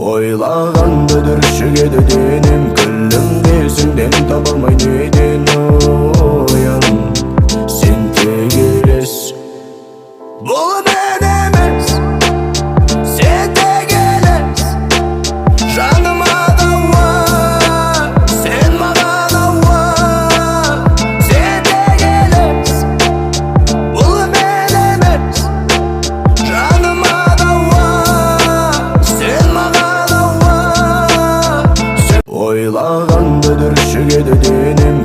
Ойлағанды дүршігеді денім, күлімде сенден табалмай неден оян. Сен тек елес, бұл мен емес, сен тек елес. Жаныма дауа, сен маған ауа. Сен тек елес, бұл мен емес. Жаныма дауа, сен маған ауа. Ойлағанды дүршігеді денім,